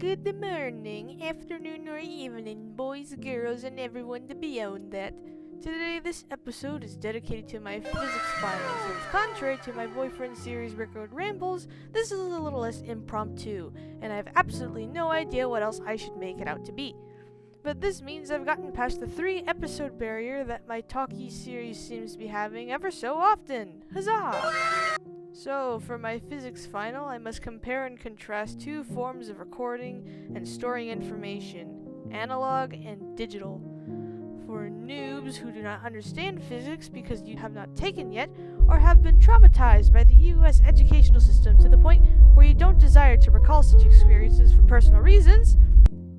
Good morning, afternoon, or evening, boys, girls, and everyone beyond that. Today, this episode is dedicated to my physics finals, and contrary to my boyfriend's series record rambles, this is a little less impromptu, and I have absolutely no idea what else I should make it out to be. But this means I've gotten past the 3-episode barrier that my talkie series seems to be having ever so often. Huzzah! So, for my physics final, I must compare and contrast two forms of recording and storing information, analog and digital. For noobs who do not understand physics because you have not taken yet, or have been traumatized by the US educational system to the point where you don't desire to recall such experiences for personal reasons,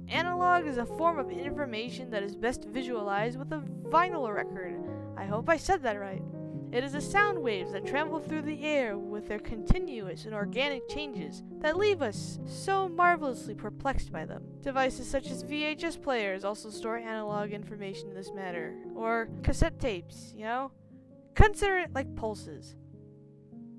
analog is a form of information that is best visualized with a vinyl record. I hope I said that right. It is the sound waves that travel through the air with their continuous and organic changes that leave us so marvelously perplexed by them. Devices such as VHS players also store analog information in this manner, or cassette tapes, Consider it like pulses.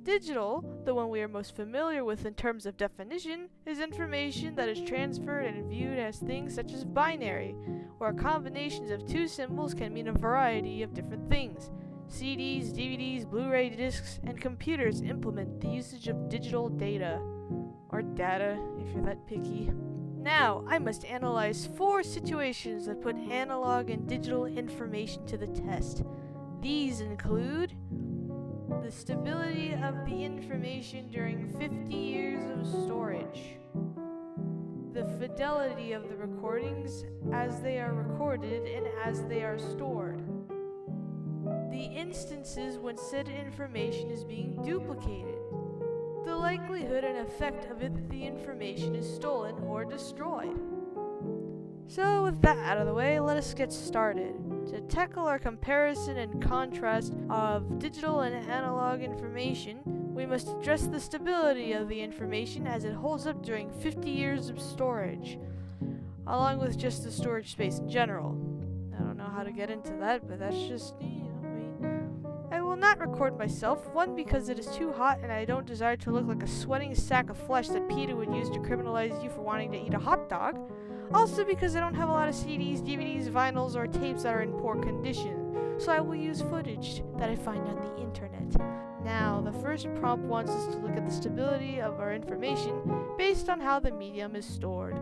Digital, the one we are most familiar with in terms of definition, is information that is transferred and viewed as things such as binary, where combinations of two symbols can mean a variety of different things. CDs, DVDs, Blu-ray discs, and computers implement the usage of digital data. Or data, if you're that picky. Now, I must analyze 4 situations that put analog and digital information to the test. These include the stability of the information during 50 years of storage, the fidelity of the recordings as they are recorded and as they are stored, the instances when said information is being duplicated, the likelihood and effect of it that the information is stolen or destroyed. So with that out of the way, let us get started. To tackle our comparison and contrast of digital and analog information, we must address the stability of the information as it holds up during 50 years of storage, along with just the storage space in general. I don't know how to get into that, but that's just me. I will not record myself, one because it is too hot and I don't desire to look like a sweating sack of flesh that PETA would use to criminalize you for wanting to eat a hot dog. Also because I don't have a lot of CDs, DVDs, vinyls, or tapes that are in poor condition, so I will use footage that I find on the internet. Now, the first prompt wants us to look at the stability of our information based on how the medium is stored.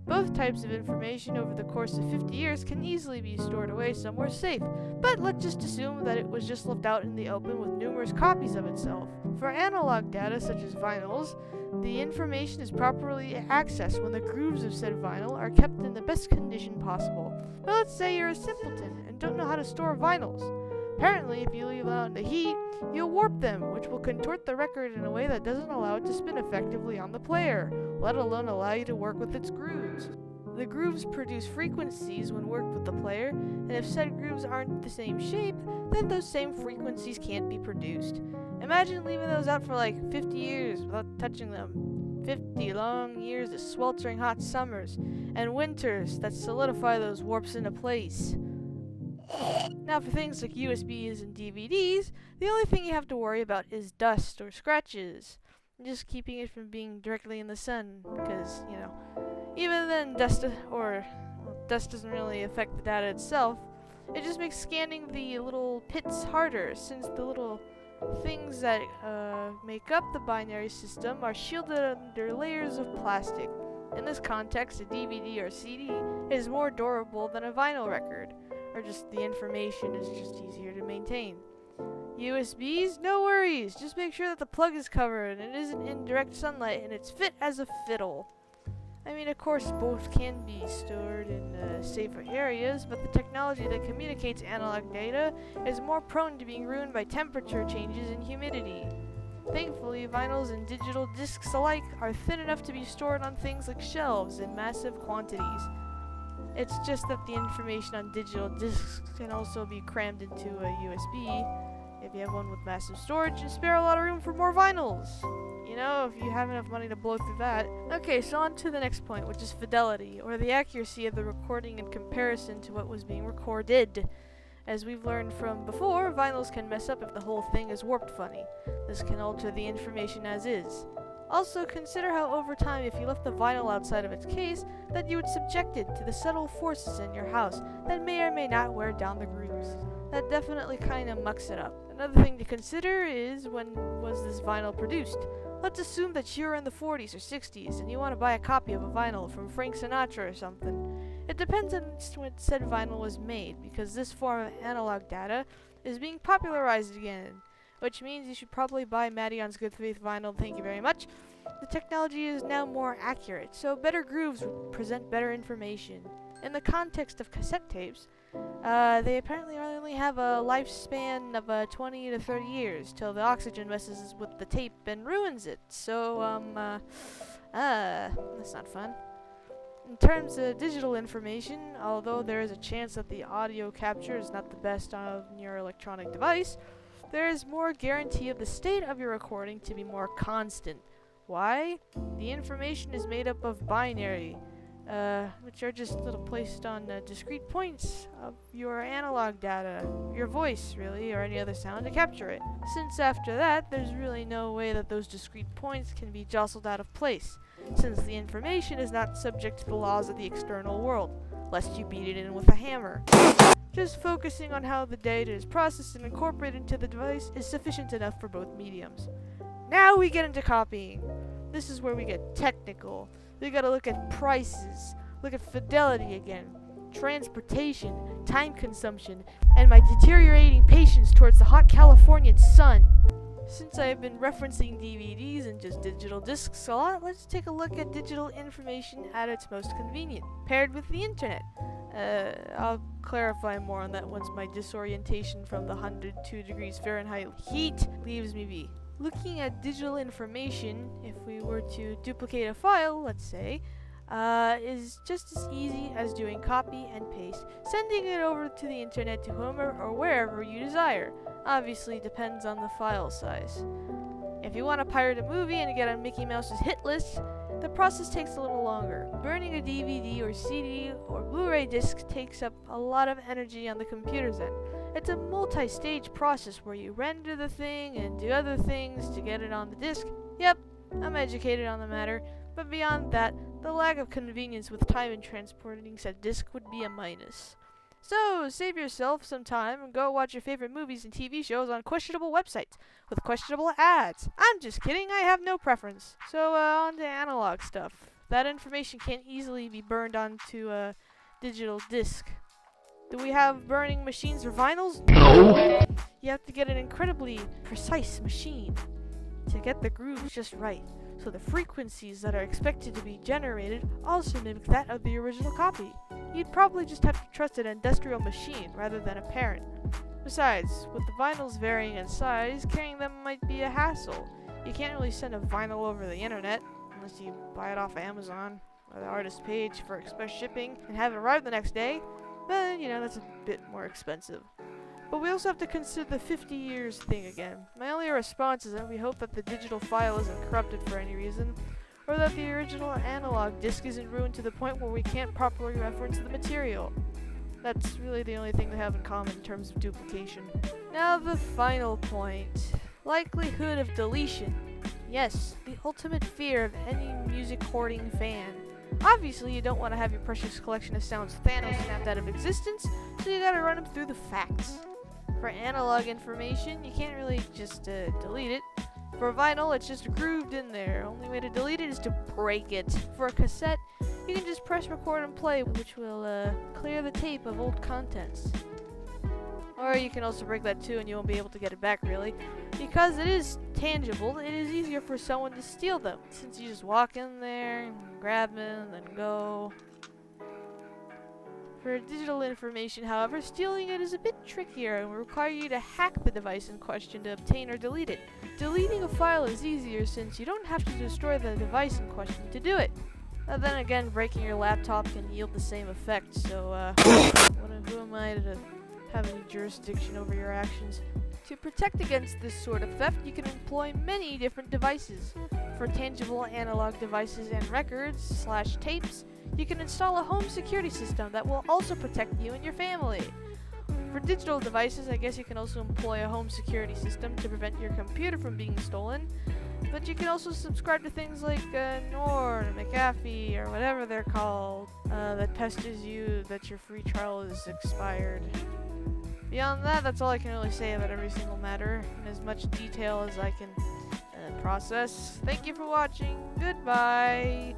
Both types of information over the course of 50 years can easily be stored away somewhere safe, but let's just assume that it was just left out in the open with numerous copies of itself. For analog data such as vinyls, the information is properly accessed when the grooves of said vinyl are kept in the best condition possible. But let's say you're a simpleton and don't know how to store vinyls. Apparently, if you leave them out in the heat, you'll warp them, which will contort the record in a way that doesn't allow it to spin effectively on the player, let alone allow you to work with its grooves. The grooves produce frequencies when worked with the player, and if said grooves aren't the same shape, then those same frequencies can't be produced. Imagine leaving those out for like 50 years without touching them. 50 long years of sweltering hot summers, and winters that solidify those warps into place. Now for things like USBs and DVDs, the only thing you have to worry about is dust or scratches. Just keeping it from being directly in the sun, because, even then dust doesn't really affect the data itself. It just makes scanning the little pits harder, since the little things that make up the binary system are shielded under layers of plastic. In this context, a DVD or CD is more durable than a vinyl record, or just the information is just easier to maintain. USBs, no worries, just make sure that the plug is covered and it isn't in direct sunlight and it's fit as a fiddle. Of course, both can be stored in safer areas, but the technology that communicates analog data is more prone to being ruined by temperature changes and humidity. Thankfully, vinyls and digital discs alike are thin enough to be stored on things like shelves in massive quantities. It's just that the information on digital discs can also be crammed into a USB if you have one with massive storage and spare a lot of room for more vinyls. If you have enough money to blow through that. Okay, so on to the next point, which is fidelity, or the accuracy of the recording in comparison to what was being recorded. As we've learned from before, vinyls can mess up if the whole thing is warped funny. This can alter the information as is. Also, consider how over time, if you left the vinyl outside of its case, that you would subject it to the subtle forces in your house that may or may not wear down the grooves. That definitely kind of mucks it up. Another thing to consider is, when was this vinyl produced? Let's assume that you're in the 40s or 60s and you want to buy a copy of a vinyl from Frank Sinatra or something. It depends on when said vinyl was made, because this form of analog data is being popularized again, which means you should probably buy Madion's Good Faith vinyl, thank you very much. The technology is now more accurate, so better grooves would present better information. In the context of cassette tapes, they apparently only have a lifespan of 20 to 30 years, till the oxygen messes with the tape and ruins it. So, that's not fun. In terms of digital information, although there is a chance that the audio capture is not the best on your electronic device, there is more guarantee of the state of your recording to be more constant. Why? The information is made up of binary, which are just placed on discrete points of your analog data, your voice, really, or any other sound to capture it. Since after that, there's really no way that those discrete points can be jostled out of place, since the information is not subject to the laws of the external world, lest you beat it in with a hammer. Just focusing on how the data is processed and incorporated into the device is sufficient enough for both mediums. Now we get into copying. This is where we get technical. We gotta look at prices, look at fidelity again, transportation, time consumption, and my deteriorating patience towards the hot Californian sun. Since I have been referencing DVDs and just digital discs a lot, let's take a look at digital information at its most convenient, paired with the internet. I'll clarify more on that once my disorientation from the 102 degrees Fahrenheit heat leaves me be. Looking at digital information, if we were to duplicate a file, let's say, is just as easy as doing copy and paste, sending it over to the internet to whomever or wherever you desire. Obviously depends on the file size. If you want to pirate a movie and get on Mickey Mouse's hit list, the process takes a little longer. Burning a DVD or CD or Blu-ray disc takes up a lot of energy on the computer's end. It's a multi-stage process where you render the thing and do other things to get it on the disc. Yep, I'm educated on the matter, but beyond that, the lack of convenience with time in transporting said disc would be a minus. So, save yourself some time and go watch your favorite movies and TV shows on questionable websites with questionable ads. I'm just kidding, I have no preference. So, on to analog stuff. That information can't easily be burned onto a digital disc. Do we have burning machines for vinyls? No! You have to get an incredibly precise machine to get the grooves just right, so the frequencies that are expected to be generated also mimic that of the original copy. You'd probably just have to trust an industrial machine rather than a parent. Besides, with the vinyls varying in size, carrying them might be a hassle. You can't really send a vinyl over the internet, unless you buy it off Amazon or the artist page for express shipping and have it arrive the next day. But, that's a bit more expensive. But we also have to consider the 50 years thing again. My only response is that we hope that the digital file isn't corrupted for any reason, or that the original analog disc isn't ruined to the point where we can't properly reference the material. That's really the only thing they have in common in terms of duplication. Now the final point. Likelihood of deletion. Yes, the ultimate fear of any music hoarding fan. Obviously, you don't want to have your precious collection of sounds Thanos snapped out of existence, so you gotta run them through the facts. For analog information, you can't really just delete it. For vinyl, it's just grooved in there. Only way to delete it is to break it. For a cassette, you can just press record and play, which will clear the tape of old contents. Or you can also break that too and you won't be able to get it back, really. Because it is tangible, it is easier for someone to steal them, since you just walk in there and grab them and then go. For digital information, however, stealing it is a bit trickier and will require you to hack the device in question to obtain or delete it. Deleting a file is easier since you don't have to destroy the device in question to do it. But then again, breaking your laptop can yield the same effect, so who am I to have any jurisdiction over your actions? To protect against this sort of theft, you can employ many different devices. For tangible analog devices and records/tapes, you can install a home security system that will also protect you and your family. For digital devices, I guess you can also employ a home security system to prevent your computer from being stolen. But you can also subscribe to things like Nord, McAfee, or whatever they're called, that pesters you that your free trial is expired. Beyond that, that's all I can really say about every single matter, in as much detail as I can process. Thank you for watching. Goodbye.